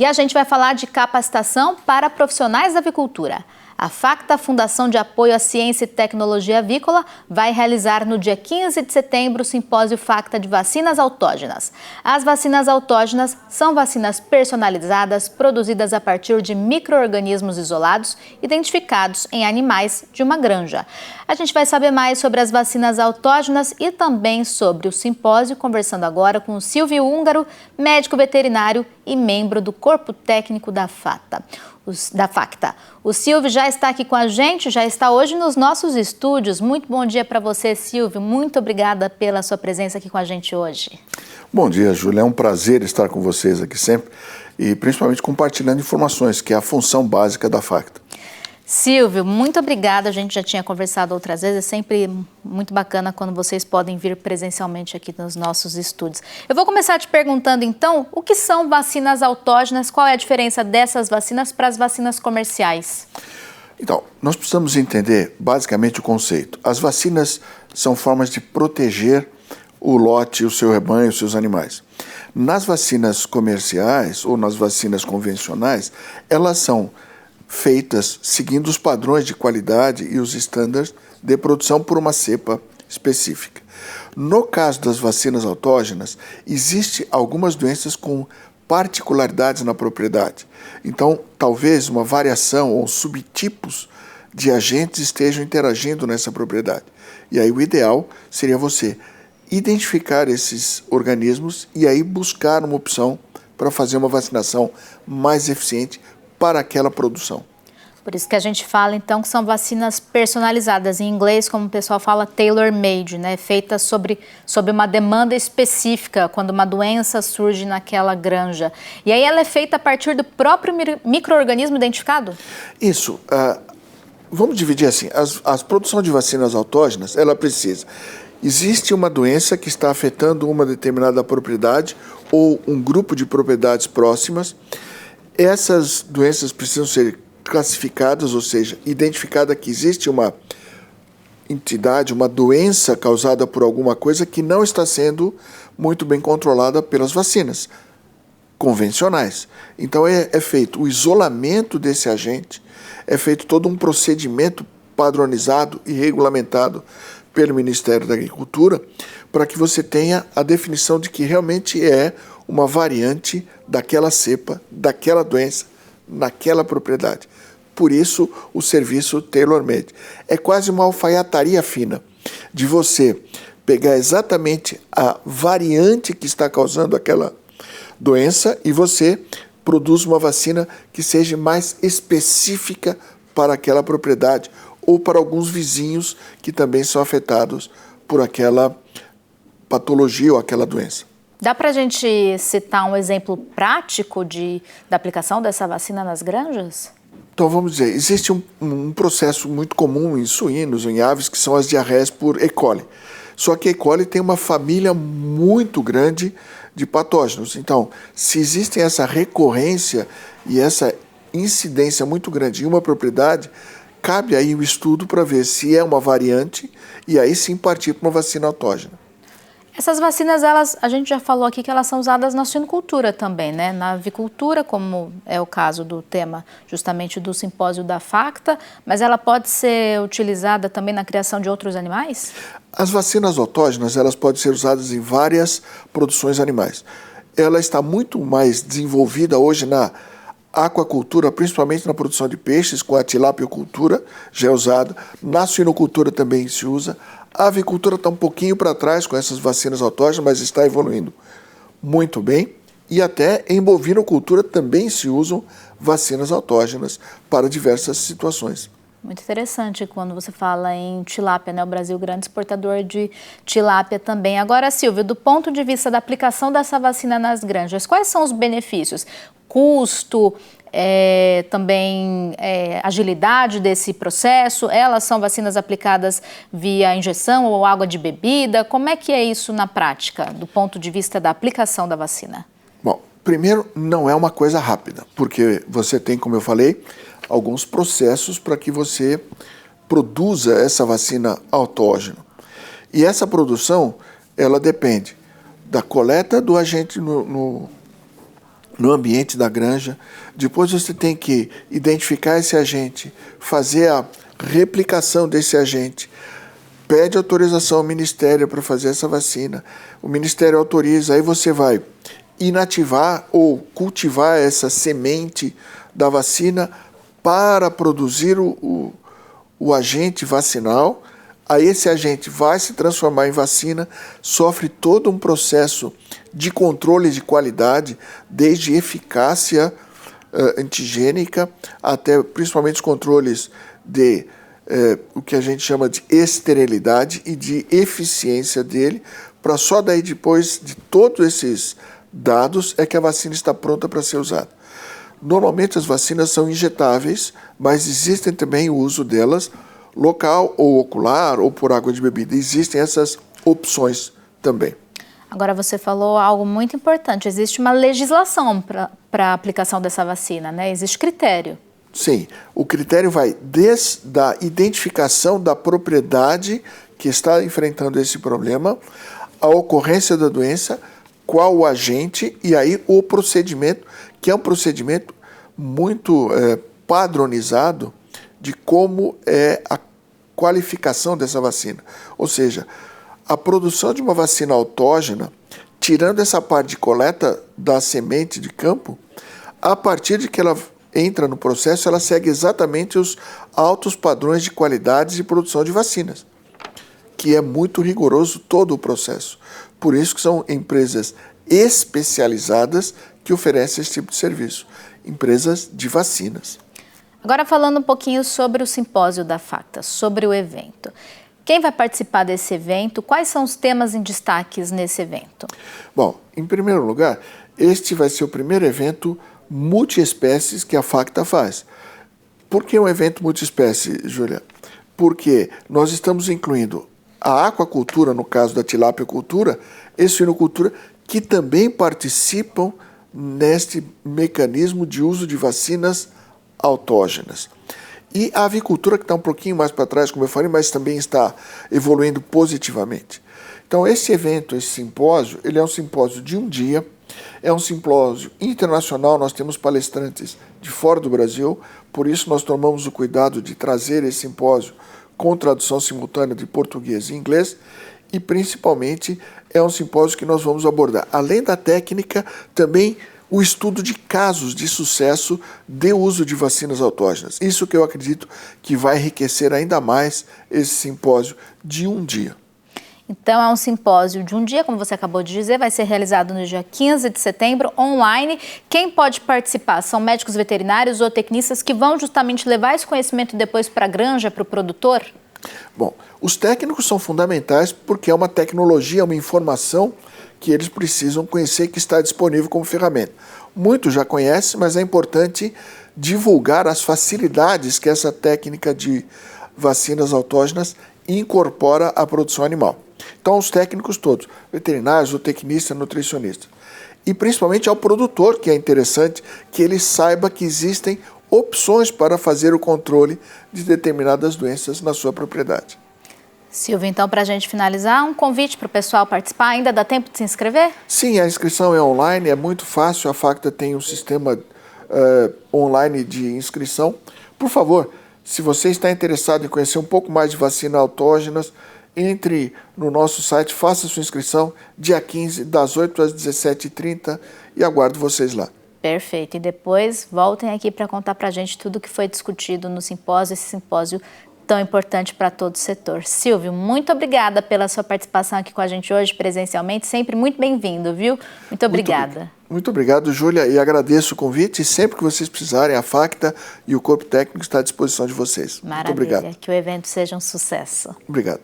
E a gente vai falar de capacitação para profissionais da avicultura. A Facta, Fundação de Apoio à Ciência e Tecnologia Avícola, vai realizar no dia 15 de setembro o simpósio Facta de vacinas autógenas. As vacinas autógenas são vacinas personalizadas produzidas a partir de micro-organismos isolados identificados em animais de uma granja. A gente vai saber mais sobre as vacinas autógenas e também sobre o simpósio, conversando agora com o Silvio Húngaro, médico veterinário e membro do corpo técnico da Facta. O Silvio já está aqui com a gente, já está hoje nos nossos estúdios. Muito bom dia para você, Silvio. Muito obrigada pela sua presença aqui com a gente hoje. Bom dia, Júlia. É um prazer estar com vocês aqui sempre e principalmente compartilhando informações, que é a função básica da Facta. Silvio, muito obrigada. A gente já tinha conversado outras vezes. É sempre muito bacana quando vocês podem vir presencialmente aqui nos nossos estúdios. Eu vou começar te perguntando, então, o que são vacinas autógenas? Qual é a diferença dessas vacinas para as vacinas comerciais? Então, nós precisamos entender basicamente o conceito. As vacinas são formas de proteger o lote, o seu rebanho, os seus animais. Nas vacinas comerciais ou nas vacinas convencionais, elas são feitas seguindo os padrões de qualidade e os estándares de produção por uma cepa específica. No caso das vacinas autógenas, existem algumas doenças com particularidades na propriedade. Então, talvez uma variação ou subtipos de agentes estejam interagindo nessa propriedade. E aí o ideal seria você identificar esses organismos e aí buscar uma opção para fazer uma vacinação mais eficiente para aquela produção. Por isso que a gente fala, então, que são vacinas personalizadas. Em inglês, como o pessoal fala, tailor-made, né? Feitas sobre uma demanda específica, quando uma doença surge naquela granja. E aí ela é feita a partir do próprio micro-organismo identificado? Isso. Vamos dividir assim. A produção de vacinas autógenas, ela precisa. Existe uma doença que está afetando uma determinada propriedade ou um grupo de propriedades próximas. Essas doenças precisam ser classificadas, ou seja, identificada que existe uma entidade, uma doença causada por alguma coisa que não está sendo muito bem controlada pelas vacinas convencionais. Então é feito o isolamento desse agente, é feito todo um procedimento padronizado e regulamentado pelo Ministério da Agricultura para que você tenha a definição de que realmente é uma variante daquela cepa, daquela doença, naquela propriedade. Por isso, o serviço tailor-made. É quase uma alfaiataria fina de você pegar exatamente a variante que está causando aquela doença e você produz uma vacina que seja mais específica para aquela propriedade ou para alguns vizinhos que também são afetados por aquela patologia ou aquela doença. Dá para a gente citar um exemplo prático da aplicação dessa vacina nas granjas? Então, vamos dizer, existe um processo muito comum em suínos, em aves, que são as diarreias por E. coli. Só que E. coli tem uma família muito grande de patógenos. Então, se existe essa recorrência e essa incidência muito grande em uma propriedade, cabe aí o estudo para ver se é uma variante e aí sim partir para uma vacina autógena. Essas vacinas, a gente já falou aqui que elas são usadas na suinocultura também, né? Na avicultura, como é o caso do tema justamente do simpósio da Facta, mas ela pode ser utilizada também na criação de outros animais? As vacinas autógenas, elas podem ser usadas em várias produções animais. Ela está muito mais desenvolvida hoje na aquacultura, principalmente na produção de peixes, com a tilapiocultura já é usada, na suinocultura também se usa. A avicultura está um pouquinho para trás com essas vacinas autógenas, mas está evoluindo muito bem. E até em bovinocultura também se usam vacinas autógenas para diversas situações. Muito interessante quando você fala em tilápia, né? O Brasil é um grande exportador de tilápia também. Agora, Silvio, do ponto de vista da aplicação dessa vacina nas granjas, quais são os benefícios? Custo, também agilidade desse processo? Elas são vacinas aplicadas via injeção ou água de bebida? Como é que é isso na prática, do ponto de vista da aplicação da vacina? Bom, primeiro, não é uma coisa rápida, porque você tem, como eu falei, alguns processos para que você produza essa vacina autógena. E essa produção, ela depende da coleta do agente no no ambiente da granja. Depois você tem que identificar esse agente, fazer a replicação desse agente, pede autorização ao Ministério para fazer essa vacina, o Ministério autoriza, aí você vai inativar ou cultivar essa semente da vacina para produzir o agente vacinal. Aí esse agente vai se transformar em vacina, sofre todo um processo de controle de qualidade, desde eficácia antigênica até principalmente os controles de o que a gente chama de esterilidade e de eficiência dele, para só daí depois de todos esses dados é que a vacina está pronta para ser usada. Normalmente as vacinas são injetáveis, mas existem também o uso delas local ou ocular ou por água de bebida. Existem essas opções também. Agora você falou algo muito importante, existe uma legislação para a aplicação dessa vacina, né? Existe critério. Sim, o critério vai desde a identificação da propriedade que está enfrentando esse problema, a ocorrência da doença, qual o agente e aí o procedimento, que é um procedimento muito padronizado de como é a qualificação dessa vacina. Ou seja, a produção de uma vacina autógena, tirando essa parte de coleta da semente de campo, a partir de que ela entra no processo, ela segue exatamente os altos padrões de qualidade de produção de vacinas, que é muito rigoroso todo o processo. Por isso que são empresas especializadas que oferecem esse tipo de serviço, empresas de vacinas. Agora falando um pouquinho sobre o simpósio da FACTA, sobre o evento. Quem vai participar desse evento? Quais são os temas em destaques nesse evento? Bom, em primeiro lugar, este vai ser o primeiro evento multiespécies que a FACTA faz. Por que um evento multiespécie, Júlia? Porque nós estamos incluindo a aquacultura, no caso da tilápia-cultura, e suinocultura, que também participam neste mecanismo de uso de vacinas autógenas. E a avicultura, que está um pouquinho mais para trás, como eu falei, mas também está evoluindo positivamente. Então, esse evento, esse simpósio, ele é um simpósio de um dia, é um simpósio internacional, nós temos palestrantes de fora do Brasil, por isso nós tomamos o cuidado de trazer esse simpósio com tradução simultânea de português e inglês, e principalmente é um simpósio que nós vamos abordar, além da técnica, também o estudo de casos de sucesso de uso de vacinas autógenas. Isso que eu acredito que vai enriquecer ainda mais esse simpósio de um dia. Então, é um simpósio de um dia, como você acabou de dizer, vai ser realizado no dia 15 de setembro, online. Quem pode participar são médicos veterinários, zootecnistas, que vão justamente levar esse conhecimento depois para a granja, para o produtor? Bom, os técnicos são fundamentais porque é uma tecnologia, uma informação que eles precisam conhecer que está disponível como ferramenta. Muitos já conhecem, mas é importante divulgar as facilidades que essa técnica de vacinas autógenas incorpora à produção animal. Então, os técnicos todos, veterinários, zootecnistas, nutricionistas. E principalmente ao produtor, que é interessante que ele saiba que existem opções para fazer o controle de determinadas doenças na sua propriedade. Silvio, então, para a gente finalizar, um convite para o pessoal participar, ainda dá tempo de se inscrever? Sim, a inscrição é online, é muito fácil, a FACTA tem um sistema online de inscrição. Por favor, se você está interessado em conhecer um pouco mais de vacinas autógenas, entre no nosso site, faça sua inscrição, dia 15, das 8 às 17h30, e aguardo vocês lá. Perfeito. E depois voltem aqui para contar para a gente tudo o que foi discutido no simpósio, esse simpósio tão importante para todo o setor. Silvio, muito obrigada pela sua participação aqui com a gente hoje presencialmente, sempre muito bem-vindo, viu? Muito obrigada. Muito obrigado, Júlia, e agradeço o convite, e sempre que vocês precisarem, a FACTA e o Corpo Técnico está à disposição de vocês. Maravilha, muito obrigado. Que o evento seja um sucesso. Obrigado.